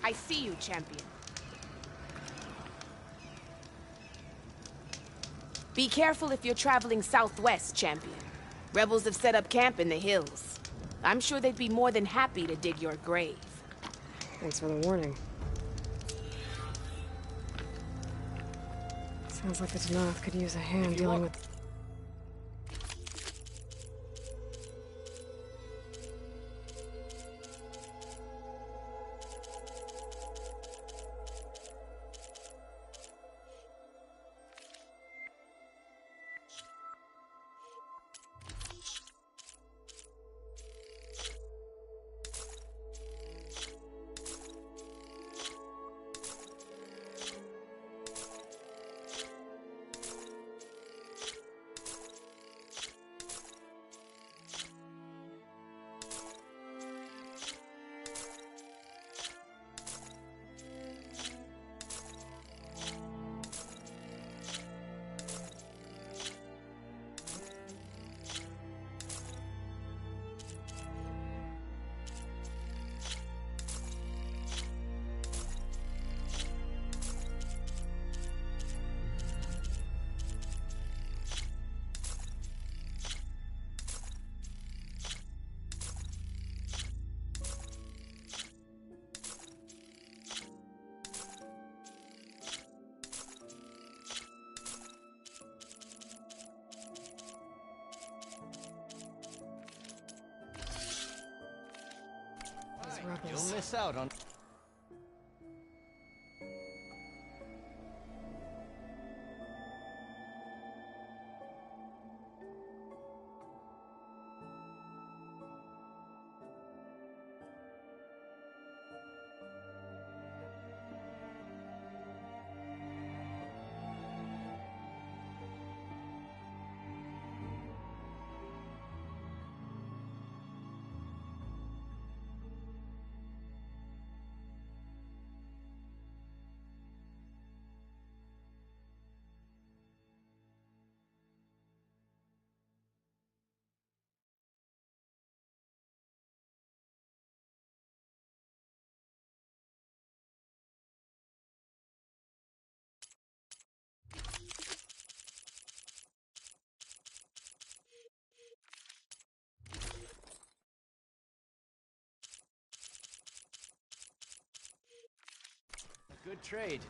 I see you, champion. Be careful if you're traveling southwest, champion. Rebels have set up camp in the hills. I'm sure they'd be more than happy to dig your grave. Thanks for the warning. Sounds like the Danath could use a hand dealing with... You'll miss out on... Good trade.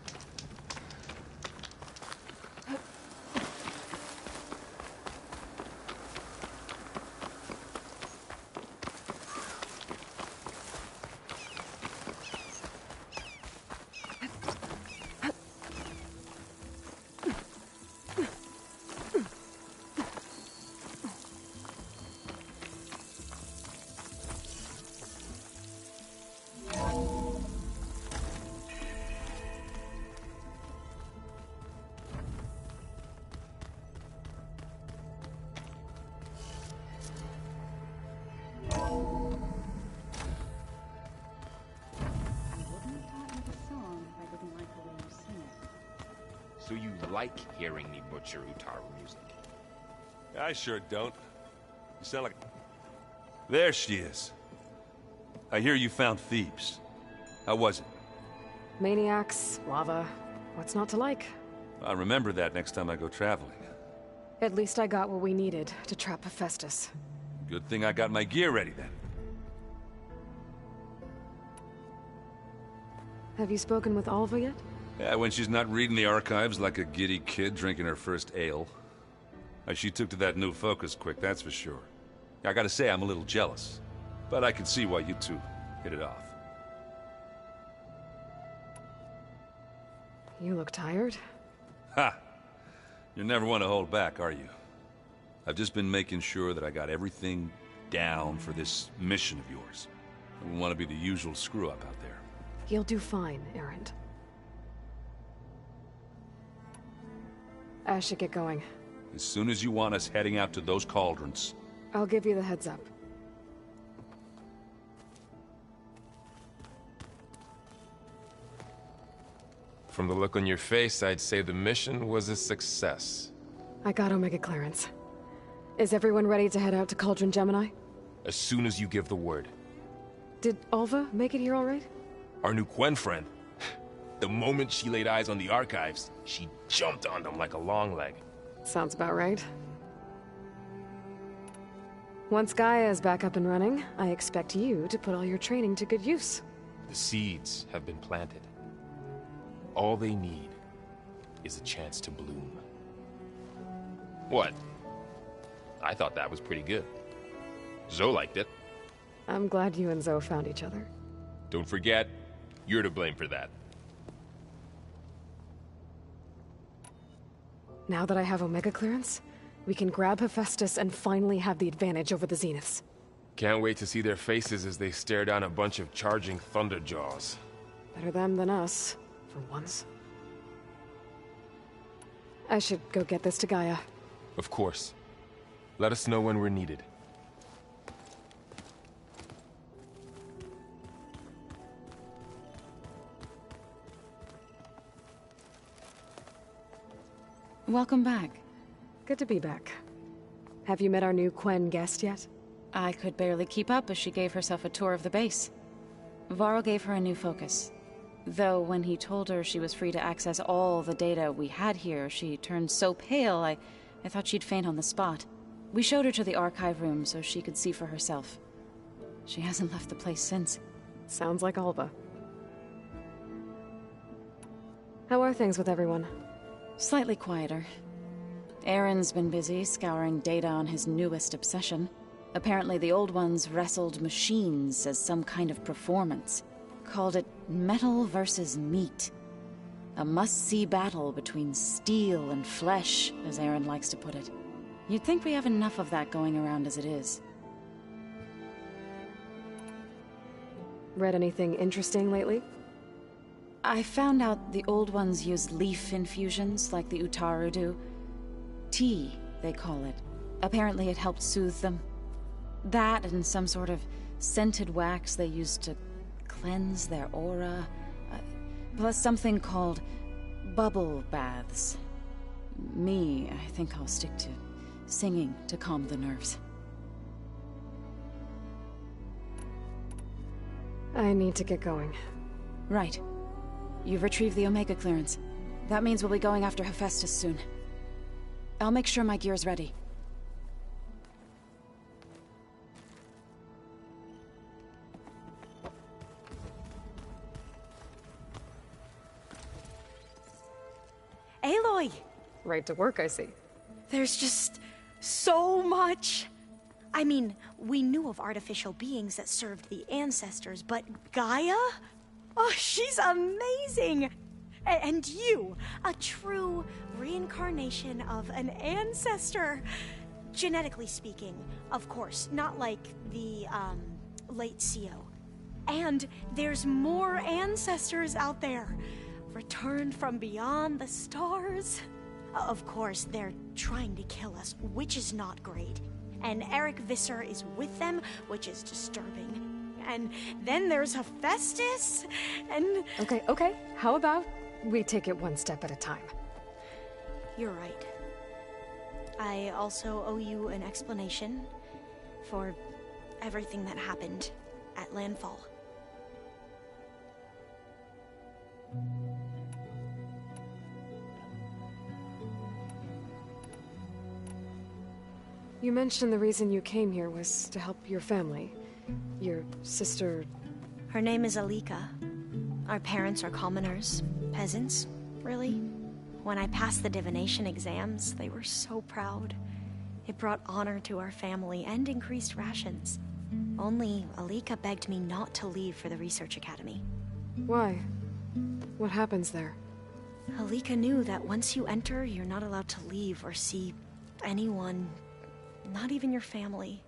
So you like hearing me butcher Utaru music? I sure don't. You sound like... There she is. I hear you found Thebes. How was it? Maniacs, lava, what's not to like? I'll remember that next time I go traveling. At least I got what we needed to trap Hephaestus. Good thing I got my gear ready then. Have you spoken with Alva yet? Yeah, when she's not reading the archives like a giddy kid drinking her first ale. She took to that new focus quick, that's for sure. I gotta say, I'm a little jealous. But I can see why you two hit it off. You look tired. Ha! You never want to hold back, are you? I've just been making sure that I got everything down for this mission of yours. I wouldn't want to be the usual screw-up out there. You'll do fine, Erend. I should get going. As soon as you want us heading out to those cauldrons. I'll give you the heads up. From the look on your face, I'd say the mission was a success. I got Omega clearance. Is everyone ready to head out to Cauldron Gemini? As soon as you give the word. Did Alva make it here all right? Our new Quen friend. The moment she laid eyes on the archives, she jumped on them like a long leg. Sounds about right. Once Gaia is back up and running, I expect you to put all your training to good use. The seeds have been planted. All they need is a chance to bloom. What? I thought that was pretty good. Zoe liked it. I'm glad you and Zoe found each other. Don't forget, you're to blame for that. Now that I have Omega clearance, we can grab Hephaestus and finally have the advantage over the Zeniths. Can't wait to see their faces as they stare down a bunch of charging Thunderjaws. Better them than us, for once. I should go get this to Gaia. Of course. Let us know when we're needed. Welcome back. Good to be back. Have you met our new Quen guest yet? I could barely keep up as she gave herself a tour of the base. Varl gave her a new focus. Though when he told her she was free to access all the data we had here, she turned so pale I thought she'd faint on the spot. We showed her to the archive room so she could see for herself. She hasn't left the place since. Sounds like Alba. How are things with everyone? Slightly quieter. Aaron's been busy scouring data on his newest obsession. Apparently the old ones wrestled machines as some kind of performance. Called it metal versus meat. A must-see battle between steel and flesh, as Aaron likes to put it. You'd think we have enough of that going around as it is. Read anything interesting lately? I found out the old ones use leaf infusions like the Utaru do. Tea, they call it. Apparently it helped soothe them. That and some sort of scented wax they used to cleanse their aura. Plus something called bubble baths. I think I'll stick to singing to calm the nerves. I need to get going. Right. You've retrieved the Omega clearance. That means we'll be going after Hephaestus soon. I'll make sure my gear's ready. Aloy! Right to work, I see. There's just so much. I mean, we knew of artificial beings that served the ancestors, but Gaia? Oh, she's amazing! And you, a true reincarnation of an ancestor. Genetically speaking, of course, not like the, late CO. And there's more ancestors out there, returned from beyond the stars. Of course, they're trying to kill us, which is not great. And Eric Visser is with them, which is disturbing. And then there's Hephaestus, and... Okay. How about we take it one step at a time? You're right. I also owe you an explanation for everything that happened at Landfall. You mentioned the reason you came here was to help your family. Your sister... Her name is Alika. Our parents are commoners. Peasants, really. When I passed the divination exams, they were so proud. It brought honor to our family and increased rations. Only Alika begged me not to leave for the research academy. Why? What happens there? Alika knew that once you enter, you're not allowed to leave or see anyone, not even your family.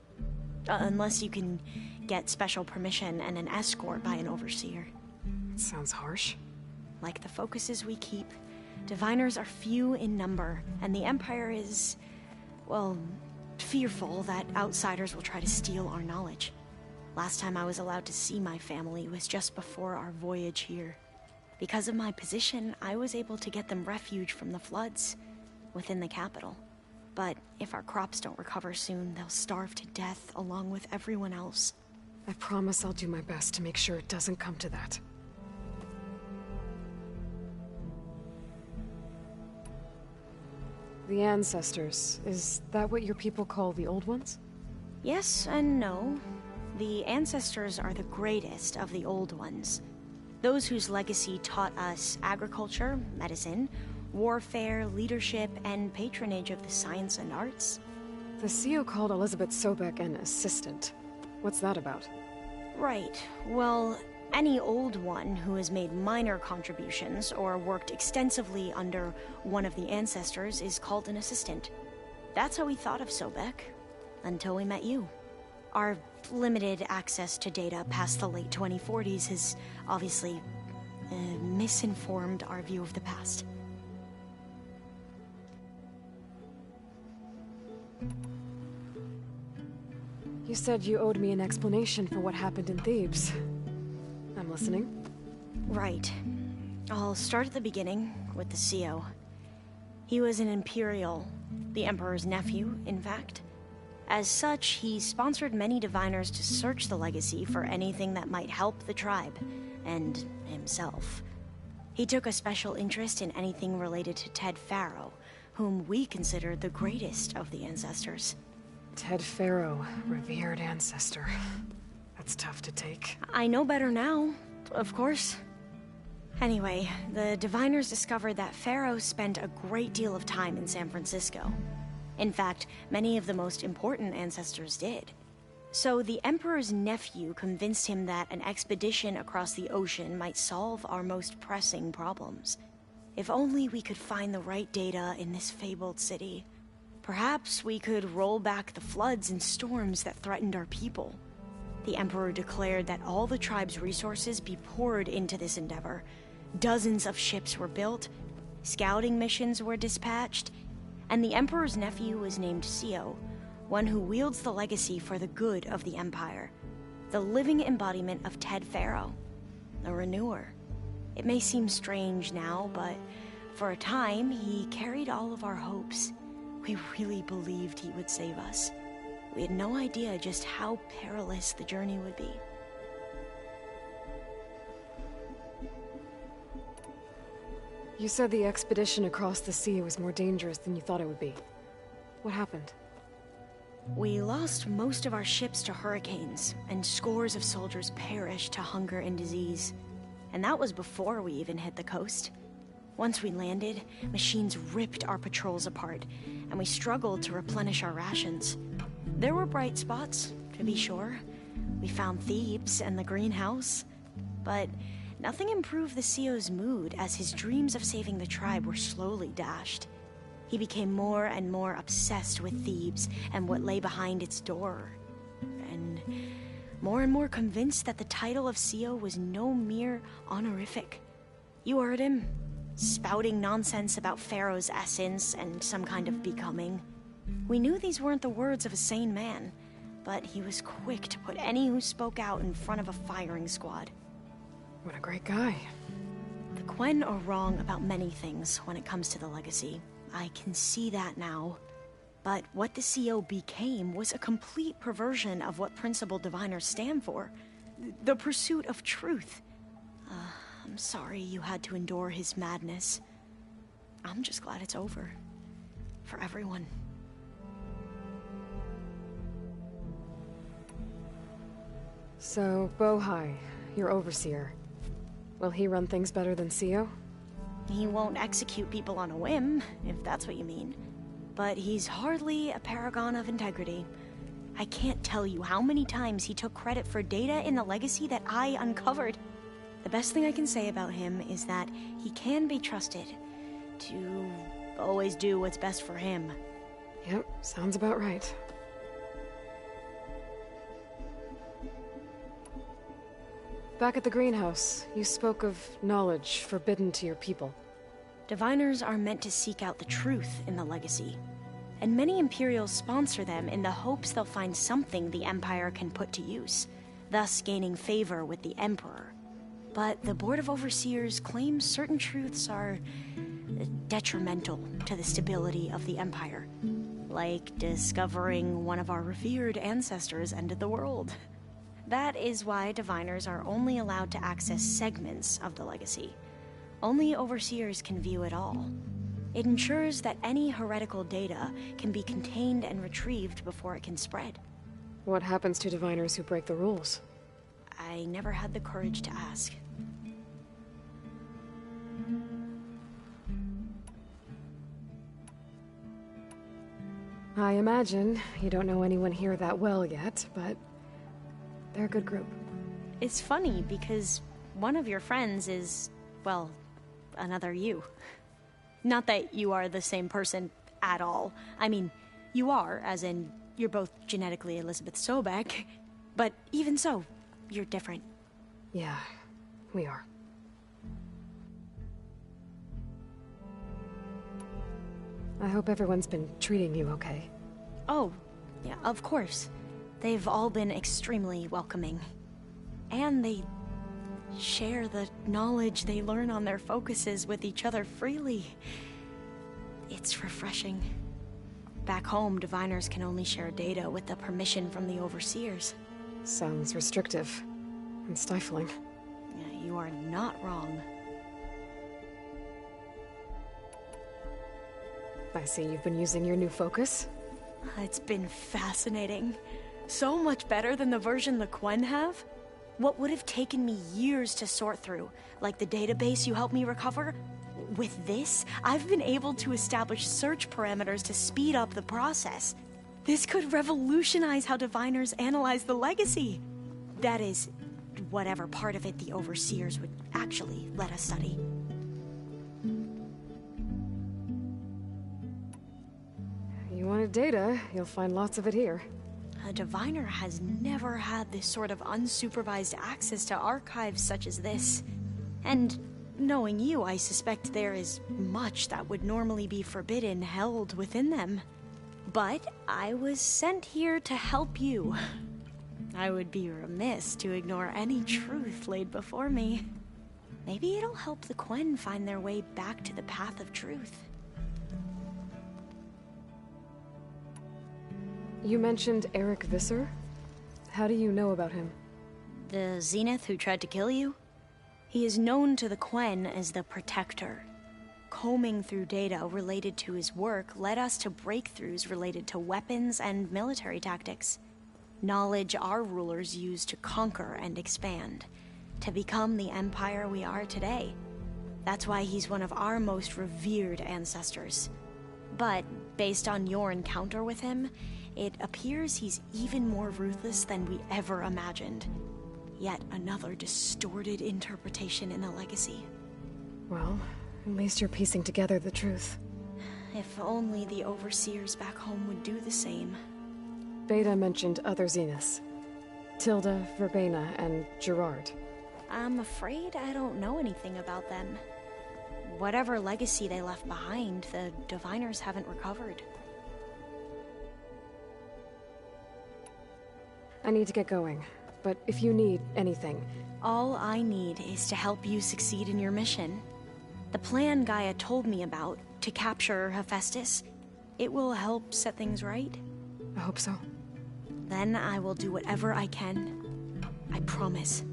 Unless you can get special permission and an escort by an overseer. It sounds harsh. Like the focuses we keep, diviners are few in number, and the Empire is, well, fearful that outsiders will try to steal our knowledge. Last time I was allowed to see my family was just before our voyage here. Because of my position, I was able to get them refuge from the floods within the capital. But if our crops don't recover soon, they'll starve to death along with everyone else. I promise I'll do my best to make sure it doesn't come to that. The Ancestors. Is that what your people call the Old Ones? Yes and no. The Ancestors are the greatest of the Old Ones. Those whose legacy taught us agriculture, medicine, warfare, leadership, and patronage of the science and arts. The CEO called Elizabeth Sobek an assistant. What's that about? Right. Well, any Old One who has made minor contributions or worked extensively under one of the Ancestors is called an assistant. That's how we thought of Sobek, until we met you. Our limited access to data past the late 2040s has obviously misinformed our view of the past. You said you owed me an explanation for what happened in Thebes. I'm listening. Right. I'll start at the beginning with the CEO. He was an Imperial, the Emperor's nephew, in fact. As such, he sponsored many diviners to search the legacy for anything that might help the tribe, and himself. He took a special interest in anything related to Ted Faro, whom we consider the greatest of the Ancestors. Ted Faro, revered ancestor. That's tough to take. I know better now, of course. Anyway, the diviners discovered that Faro spent a great deal of time in San Francisco. In fact, many of the most important ancestors did. So the Emperor's nephew convinced him that an expedition across the ocean might solve our most pressing problems. If only we could find the right data in this fabled city. Perhaps we could roll back the floods and storms that threatened our people. The Emperor declared that all the tribe's resources be poured into this endeavor. Dozens of ships were built, scouting missions were dispatched, and the Emperor's nephew was named CEO, one who wields the legacy for the good of the Empire. The living embodiment of Ted Faro, a renewer. It may seem strange now, but for a time, he carried all of our hopes. We really believed he would save us. We had no idea just how perilous the journey would be. You said the expedition across the sea was more dangerous than you thought it would be. What happened? We lost most of our ships to hurricanes, and scores of soldiers perished to hunger and disease. And that was before we even hit the coast. Once we landed, machines ripped our patrols apart, and we struggled to replenish our rations. There were bright spots, to be sure. We found Thebes and the greenhouse, but nothing improved the CEO's mood as his dreams of saving the tribe were slowly dashed. He became more and more obsessed with Thebes and what lay behind its door, and more convinced that the title of CEO was no mere honorific. You heard him, spouting nonsense about Pharaoh's essence and some kind of becoming. We knew these weren't the words of a sane man, but he was quick to put any who spoke out in front of a firing squad. What a great guy. The Quen are wrong about many things when it comes to the legacy. I can see that now. But what the CEO became was a complete perversion of what principal diviners stand for. The pursuit of truth. I'm sorry you had to endure his madness. I'm just glad it's over. For everyone. So, Bohai, your overseer. Will he run things better than CEO? He won't execute people on a whim, if that's what you mean. But he's hardly a paragon of integrity. I can't tell you how many times he took credit for data in the legacy that I uncovered. The best thing I can say about him is that he can be trusted to always do what's best for him. Yep, sounds about right. Back at the greenhouse, you spoke of knowledge forbidden to your people. Diviners are meant to seek out the truth in the legacy, and many Imperials sponsor them in the hopes they'll find something the Empire can put to use, thus gaining favor with the Emperor. But the Board of Overseers claims certain truths are detrimental to the stability of the Empire, like discovering one of our revered ancestors ended the world. That is why diviners are only allowed to access segments of the legacy. Only overseers can view it all. It ensures that any heretical data can be contained and retrieved before it can spread. What happens to diviners who break the rules? I never had the courage to ask. I imagine you don't know anyone here that well yet, but they're a good group. It's funny because one of your friends is, well, another you. Not that you are the same person at all. I mean, you are, as in, you're both genetically Elizabeth Sobek, but even so, you're different. Yeah, we are. I hope everyone's been treating you okay. Oh, yeah, of course. They've all been extremely welcoming. And they share the knowledge they learn on their focuses with each other freely. It's refreshing. Back home, diviners can only share data with the permission from the overseers. Sounds restrictive and stifling. Yeah, you are not wrong. I see you've been using your new focus. It's been fascinating. So much better than the version the Quen have. What would have taken me years to sort through, like the database you helped me recover, with this, I've been able to establish search parameters to speed up the process. This could revolutionize how diviners analyze the legacy. That is, whatever part of it the overseers would actually let us study. You wanted data, you'll find lots of it here. A diviner has never had this sort of unsupervised access to archives such as this. And knowing you, I suspect there is much that would normally be forbidden held within them. But I was sent here to help you. I would be remiss to ignore any truth laid before me. Maybe it'll help the Quen find their way back to the path of truth. You mentioned Eric Visser? How do you know about him? The Zenith who tried to kill you? He is known to the Quen as the Protector. Combing through data related to his work led us to breakthroughs related to weapons and military tactics. Knowledge our rulers used to conquer and expand, to become the empire we are today. That's why he's one of our most revered ancestors. But based on your encounter with him, it appears he's even more ruthless than we ever imagined. Yet another distorted interpretation in the legacy. Well, at least you're piecing together the truth. If only the overseers back home would do the same. Beta mentioned other Zeniths. Tilda, Verbena, and Gerard. I'm afraid I don't know anything about them. Whatever legacy they left behind, the diviners haven't recovered. I need to get going, but if you need anything... All I need is to help you succeed in your mission. The plan Gaia told me about, to capture Hephaestus, it will help set things right. I hope so. Then I will do whatever I can. I promise.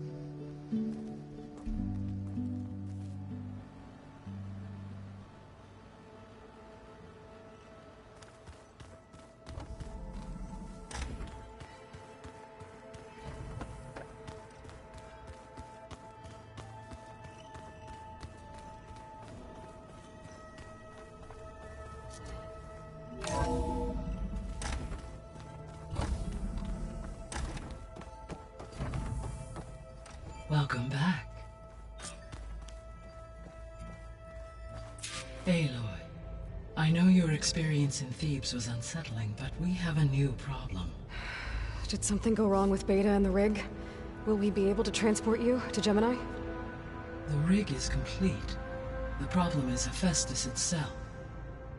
Welcome back. Aloy, I know your experience in Thebes was unsettling, but we have a new problem. Did something go wrong with Beta and the rig? Will we be able to transport you to Gemini? The rig is complete. The problem is Hephaestus itself.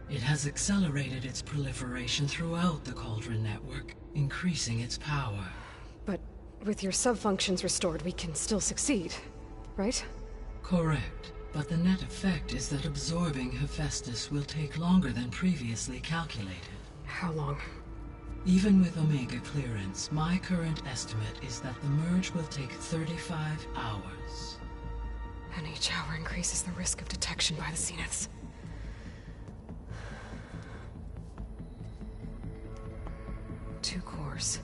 It has accelerated its proliferation throughout the Cauldron network, increasing its power. But with your sub-functions restored, we can still succeed, right? Correct. But the net effect is that absorbing Hephaestus will take longer than previously calculated. How long? Even with Omega clearance, my current estimate is that the merge will take 35 hours. And each hour increases the risk of detection by the Zeniths. 2 cores.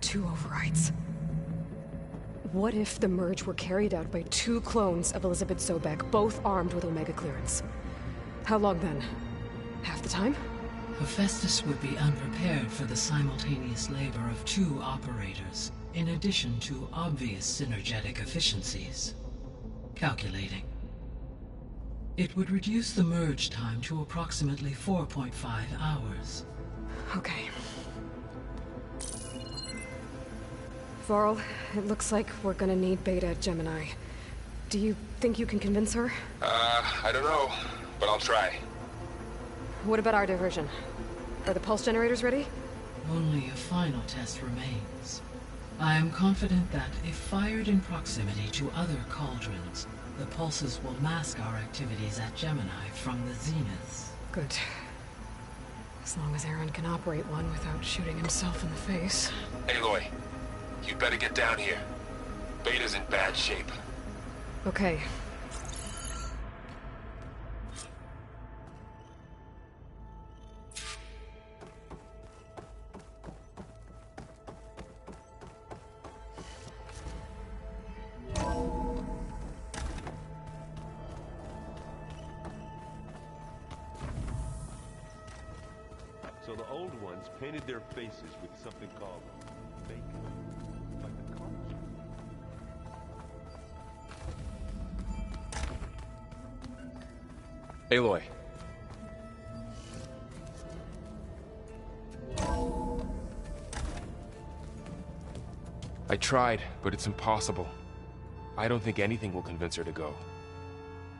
2 overrides. What if the merge were carried out by 2 clones of Elizabeth Sobek, both armed with Omega clearance? How long then? Half the time? Hephaestus would be unprepared for the simultaneous labor of 2 operators, in addition to obvious synergetic efficiencies. Calculating. It would reduce the merge time to approximately 4.5 hours. Okay. Varl, it looks like we're gonna need Beta at Gemini. Do you think you can convince her? I don't know, but I'll try. What about our diversion? Are the pulse generators ready? Only a final test remains. I am confident that if fired in proximity to other cauldrons, the pulses will mask our activities at Gemini from the zeniths. Good. As long as Aaron can operate one without shooting himself in the face. Aloy, you'd better get down here. Beta's in bad shape. Okay. So the old ones painted their faces with something called fake, like the college. Aloy. I tried, but it's impossible. I don't think anything will convince her to go.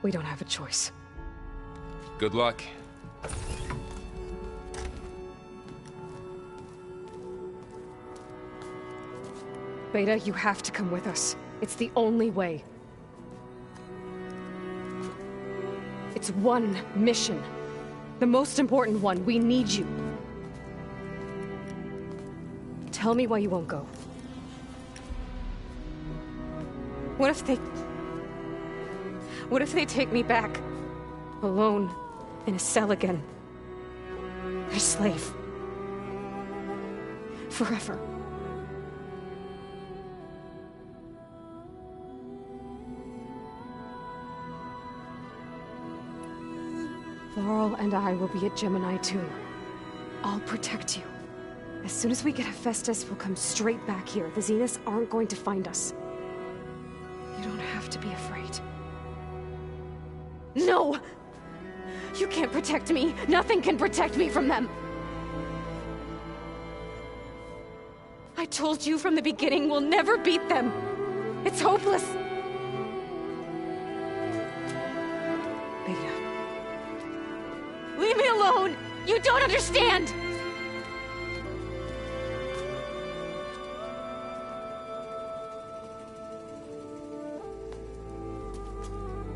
We don't have a choice. Good luck. Beta, you have to come with us. It's the only way. It's one mission. The most important one. We need you. Tell me why you won't go. What if they take me back? Alone, in a cell again. Their slave. Forever. Varl and I will be at Gemini too. I'll protect you. As soon as we get Hephaestus, we'll come straight back here. The Zeniths aren't going to find us. You don't have to be afraid. No! You can't protect me. Nothing can protect me from them. I told you from the beginning we'll never beat them. It's hopeless. Beta. Leave me alone! You don't understand!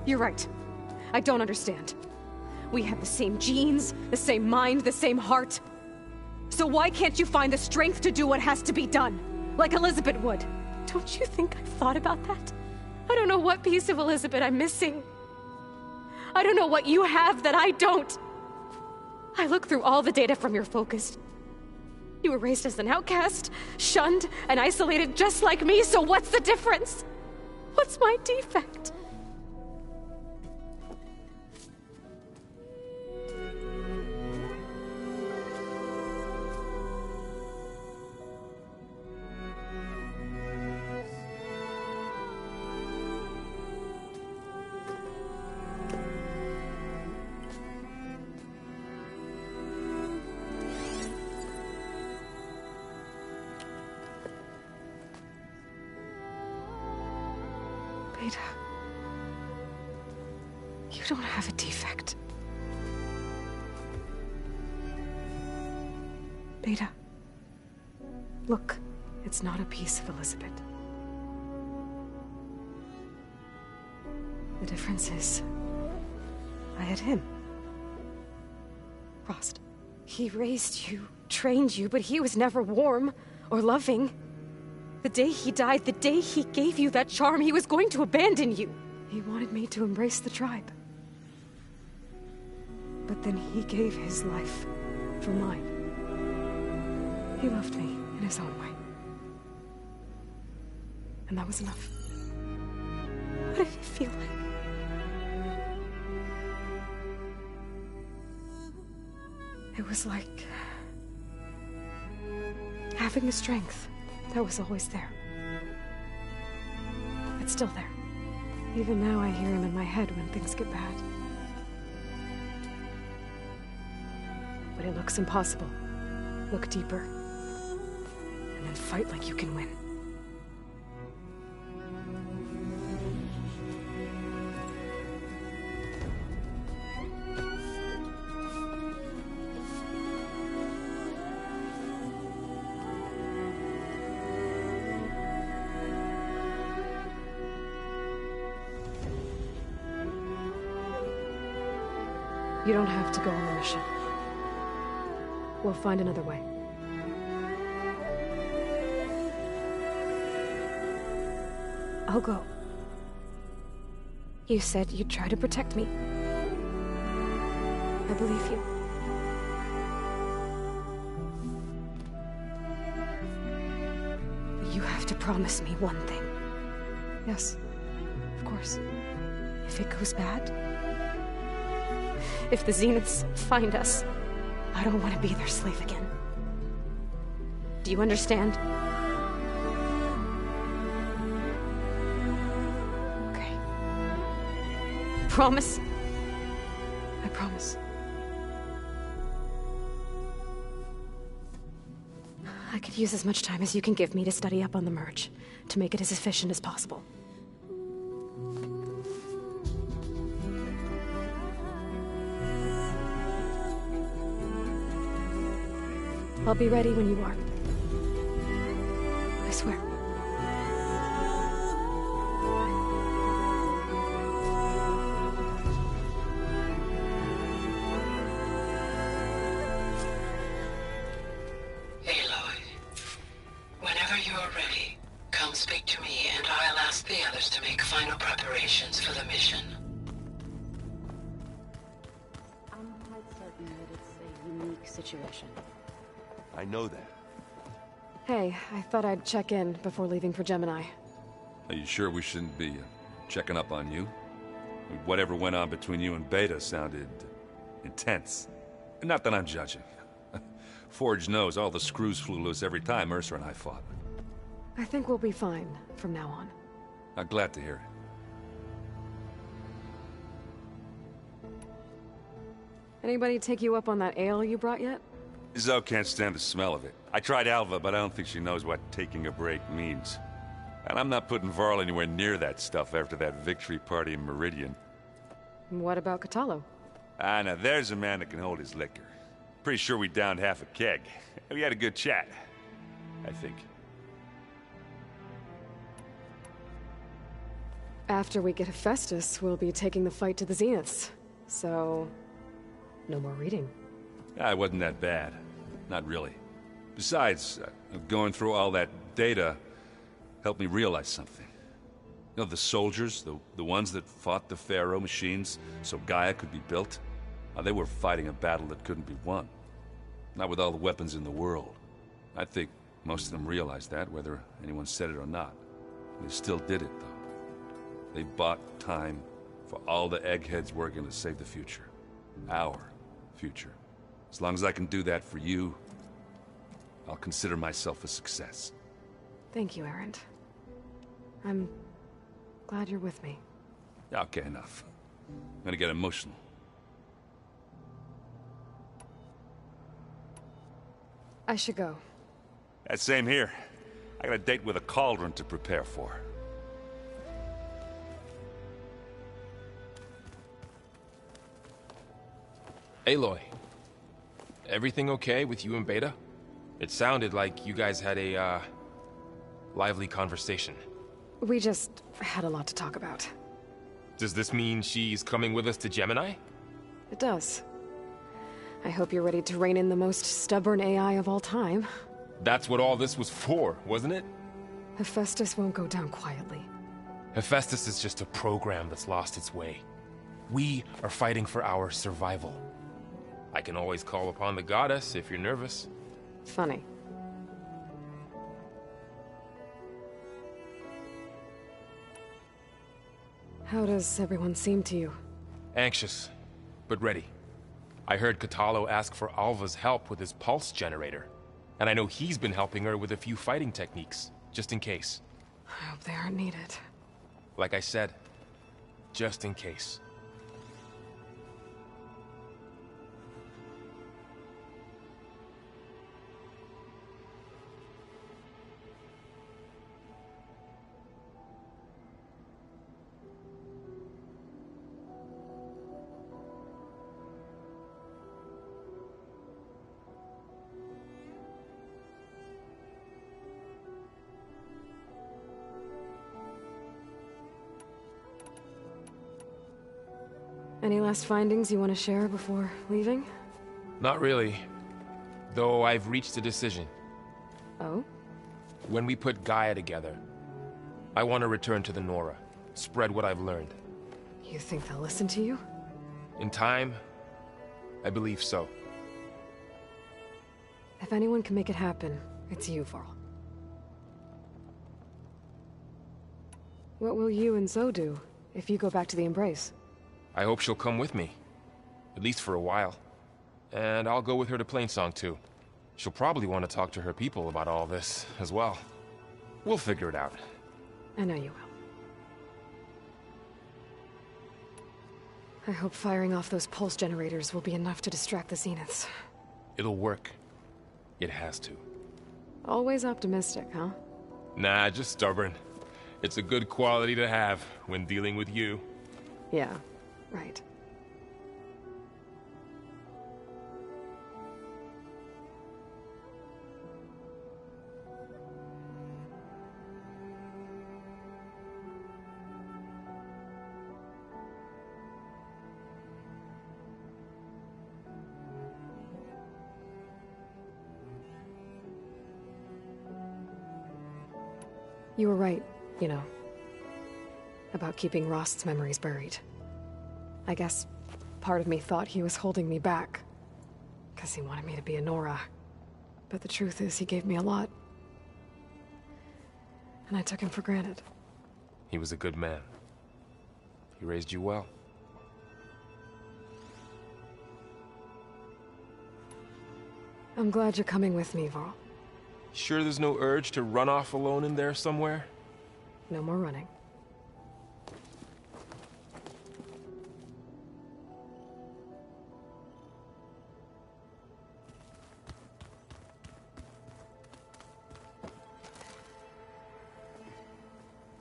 You're right. I don't understand. We have the same genes, the same mind, the same heart. So why can't you find the strength to do what has to be done? Like Elizabeth would. Don't you think I've thought about that? I don't know what piece of Elizabeth I'm missing. I don't know what you have that I don't. I look through all the data from your focus. You were raised as an outcast, shunned, and isolated just like me, so what's the difference? What's my defect? Beta, you don't have a defect. Beta, look, it's not a piece of Elizabeth. The difference is, I had him. Rost. He raised you, trained you, but he was never warm or loving. The day he died, the day he gave you that charm, he was going to abandon you. He wanted me to embrace the tribe. But then he gave his life for mine. He loved me in his own way. And that was enough. What did it feel like? It was like having a strength that was always there. It's still there. Even now I hear him in my head when things get bad. But it looks impossible. Look deeper. And then fight like you can win. You don't have to go on the mission. We'll find another way. I'll go. You said you'd try to protect me. I believe you. But you have to promise me one thing. Yes, of course. If it goes bad, if the Zeniths find us, I don't want to be their slave again. Do you understand? Okay. Promise? I promise. I could use as much time as you can give me to study up on the merge, to make it as efficient as possible. I'll be ready when you are. I swear. Aloy, whenever you're ready, come speak to me and I'll ask the others to make final preparations for the mission. I'm quite certain that it's a unique situation. I know that. Hey, I thought I'd check in before leaving for Gemini. Are you sure we shouldn't be checking up on you? Whatever went on between you and Beta sounded intense. Not that I'm judging. Forge knows all the screws flew loose every time Mercer and I fought. I think we'll be fine from now on. I'm glad to hear it. Anybody take you up on that ale you brought yet? Zoe can't stand the smell of it. I tried Alva, but I don't think she knows what taking a break means. And I'm not putting Varl anywhere near that stuff after that victory party in Meridian. What about Kotallo? Ah, now there's a man that can hold his liquor. Pretty sure we downed half a keg. We had a good chat, I think. After we get Hephaestus, we'll be taking the fight to the Zeniths. So, no more reading. Ah, it wasn't that bad. Not really. Besides, going through all that data helped me realize something. You know, the soldiers, the ones that fought the Pharaoh machines so Gaia could be built, they were fighting a battle that couldn't be won. Not with all the weapons in the world. I think most of them realized that, whether anyone said it or not. They still did it, though. They bought time for all the eggheads working to save the future. Our future. As long as I can do that for you, I'll consider myself a success. Thank you, Erend. I'm glad you're with me. Okay, enough. I'm gonna get emotional. I should go. That same here. I got a date with a cauldron to prepare for. Aloy, everything okay with you and Beta? It sounded like you guys had a, lively conversation. We just had a lot to talk about. Does this mean she's coming with us to Gemini? It does. I hope you're ready to rein in the most stubborn AI of all time. That's what all this was for, wasn't it? Hephaestus won't go down quietly. Hephaestus is just a program that's lost its way. We are fighting for our survival. I can always call upon the goddess if you're nervous. Funny. How does everyone seem to you? Anxious, but ready. I heard Kotallo ask for Alva's help with his pulse generator. And I know he's been helping her with a few fighting techniques, just in case. I hope they aren't needed. Like I said, just in case. Any last findings you want to share before leaving? Not really. Though I've reached a decision. Oh? When we put Gaia together, I want to return to the Nora. Spread what I've learned. You think they'll listen to you? In time, I believe so. If anyone can make it happen, it's you, Varl. What will you and Zoe do if you go back to the Embrace? I hope she'll come with me. At least for a while. And I'll go with her to Plainsong too. She'll probably want to talk to her people about all this, as well. We'll figure it out. I know you will. I hope firing off those pulse generators will be enough to distract the Zeniths. It'll work. It has to. Always optimistic, huh? Nah, just stubborn. It's a good quality to have when dealing with you. Yeah, right. You were right, you know, about keeping Rost's memories buried. I guess part of me thought he was holding me back, because he wanted me to be a Nora. But the truth is, he gave me a lot. And I took him for granted. He was a good man. He raised you well. I'm glad you're coming with me, Varl. Sure there's no urge to run off alone in there somewhere? No more running.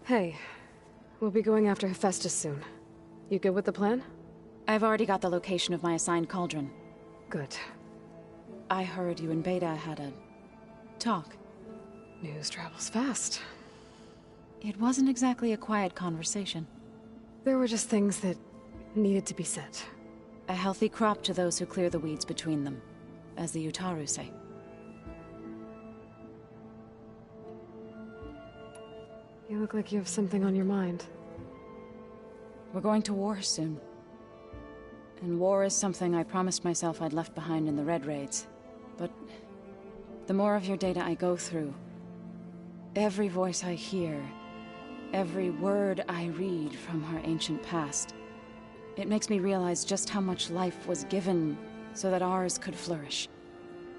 Hey, we'll be going after Hephaestus soon. You good with the plan? I've already got the location of my assigned cauldron. Good. I heard you and Beta had a talk. News travels fast. It wasn't exactly a quiet conversation. There were just things that needed to be said. A healthy crop to those who clear the weeds between them, as the Utaru say. You look like you have something on your mind. We're going to war soon. And war is something I promised myself I'd left behind in the Red Raids. But the more of your data I go through, every voice I hear, every word I read from our ancient past, it makes me realize just how much life was given so that ours could flourish.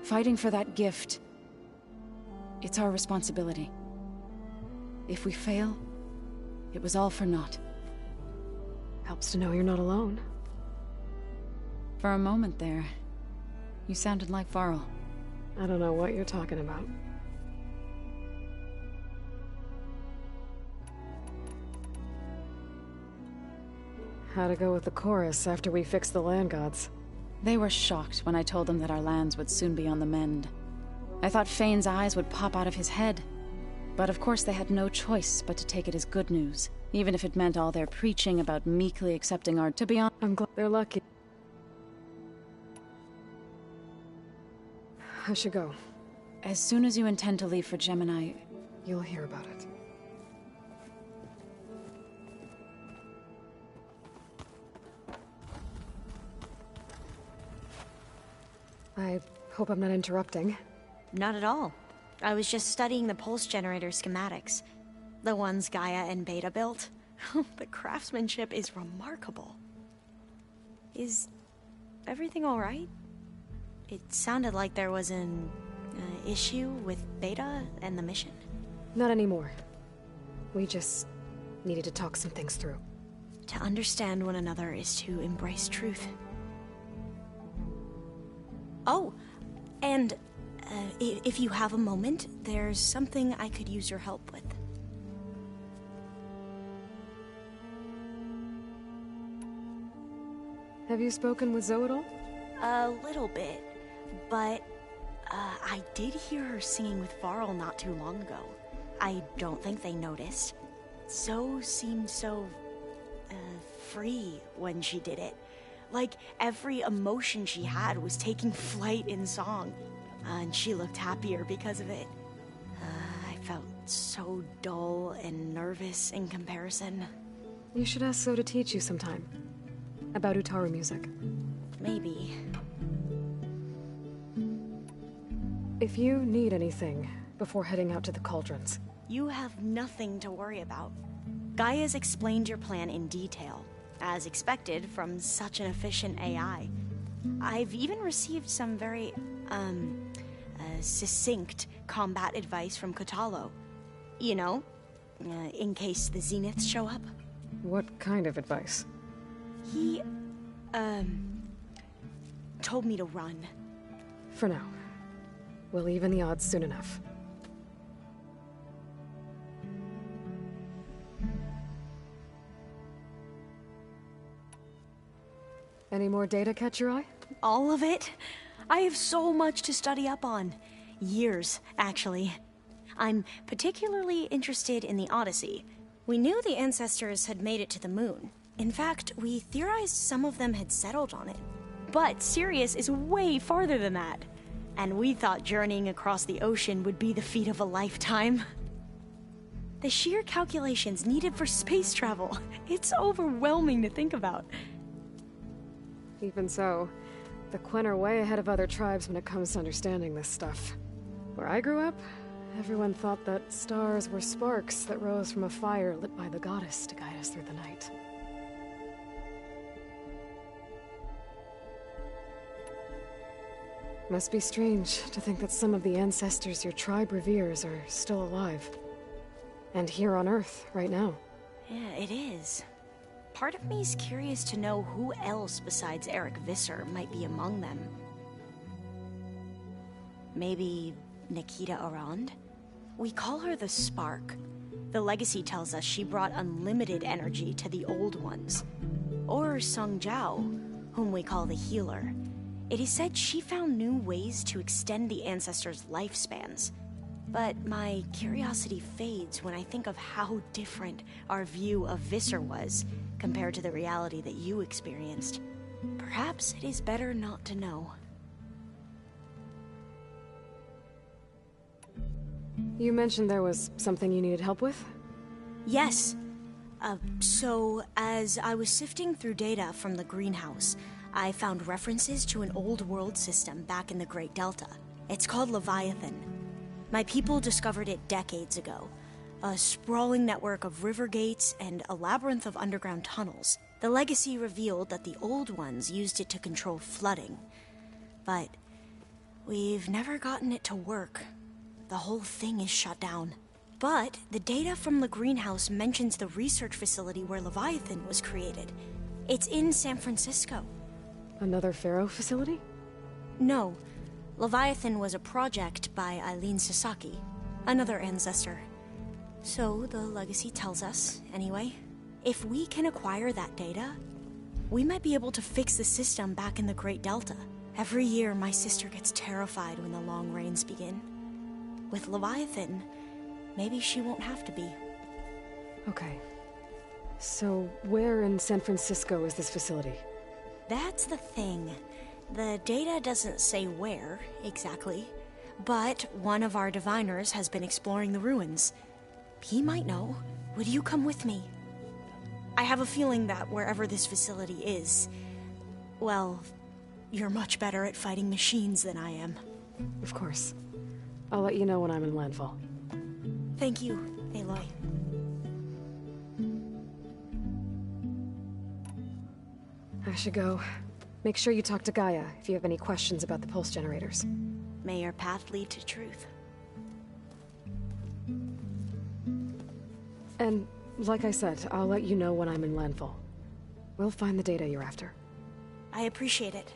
Fighting for that gift, it's our responsibility. If we fail, it was all for naught. Helps to know you're not alone. For a moment there, you sounded like Varl. I don't know what you're talking about. How'd it go with the chorus after we fixed the land gods? They were shocked when I told them that our lands would soon be on the mend. I thought Fane's eyes would pop out of his head. But of course they had no choice but to take it as good news, even if it meant all their preaching about meekly accepting our— To be honest, I'm glad they're lucky. I should go. as soon as you intend to leave for Gemini, You'll hear about it. I hope I'm not interrupting. Not at all. I was just studying the pulse generator schematics. The ones Gaia and Beta built. The craftsmanship is remarkable. Is everything all right? It sounded like there was an issue with Beta and the mission. Not anymore. We just needed to talk some things through. To understand one another is to embrace truth. Oh, and if you have a moment, there's something I could use your help with. Have you spoken with Zoe at all? A little bit, but I did hear her singing with Varl not too long ago. I don't think they noticed. Zoe seemed so free when she did it. Like every emotion she had was taking flight in song. And she looked happier because of it. I felt so dull and nervous in comparison. You should ask Zoe to teach you sometime. About Utaru music. Maybe. If you need anything before heading out to the cauldrons. You have nothing to worry about. Gaia's explained your plan in detail, as expected from such an efficient AI. I've even received some very, succinct combat advice from Kotallo. You know, in case the Zeniths show up. What kind of advice? He, told me to run. For now. We'll even the odds soon enough. Any more data catch your eye? All of it? I have so much to study up on. Years, actually. I'm particularly interested in the Odyssey. We knew the ancestors had made it to the moon. In fact, we theorized some of them had settled on it. But Sirius is way farther than that. And we thought journeying across the ocean would be the feat of a lifetime. The sheer calculations needed for space travel, it's overwhelming to think about. Even so, the Quen are way ahead of other tribes when it comes to understanding this stuff. Where I grew up, everyone thought that stars were sparks that rose from a fire lit by the goddess to guide us through the night. Must be strange to think that some of the ancestors your tribe reveres are still alive. And here on Earth, right now. Yeah, it is. Part of me's curious to know who else besides Eric Visser might be among them. Maybe Nikita Arand? We call her the Spark. The legacy tells us she brought unlimited energy to the Old Ones. Or Sung Jiao, whom we call the Healer. It is said she found new ways to extend the ancestors' lifespans. But my curiosity fades when I think of how different our view of Visser was compared to the reality that you experienced. Perhaps it is better not to know. You mentioned there was something you needed help with? Yes. So, as I was sifting through data from the greenhouse, I found references to an old world system back in the Great Delta. It's called Leviathan. My people discovered it decades ago. A sprawling network of river gates and a labyrinth of underground tunnels. The legacy revealed that the Old Ones used it to control flooding. But we've never gotten it to work. The whole thing is shut down. But the data from the greenhouse mentions the research facility where Leviathan was created. It's in San Francisco. Another Pharaoh facility? No. Leviathan was a project by Eileen Sasaki, another ancestor. So the legacy tells us, anyway. If we can acquire that data, we might be able to fix the system back in the Great Delta. Every year, my sister gets terrified when the long rains begin. With Leviathan, maybe she won't have to be. Okay. So, where in San Francisco is this facility? That's the thing. The data doesn't say where, exactly. But one of our diviners has been exploring the ruins. He might know. Would you come with me? I have a feeling that wherever this facility is, well, you're much better at fighting machines than I am. Of course. I'll let you know when I'm in landfall. Thank you, Aloy. I should go. Make sure you talk to Gaia if you have any questions about the pulse generators. May your path lead to truth. And, like I said, I'll let you know when I'm in landfall. We'll find the data you're after. I appreciate it.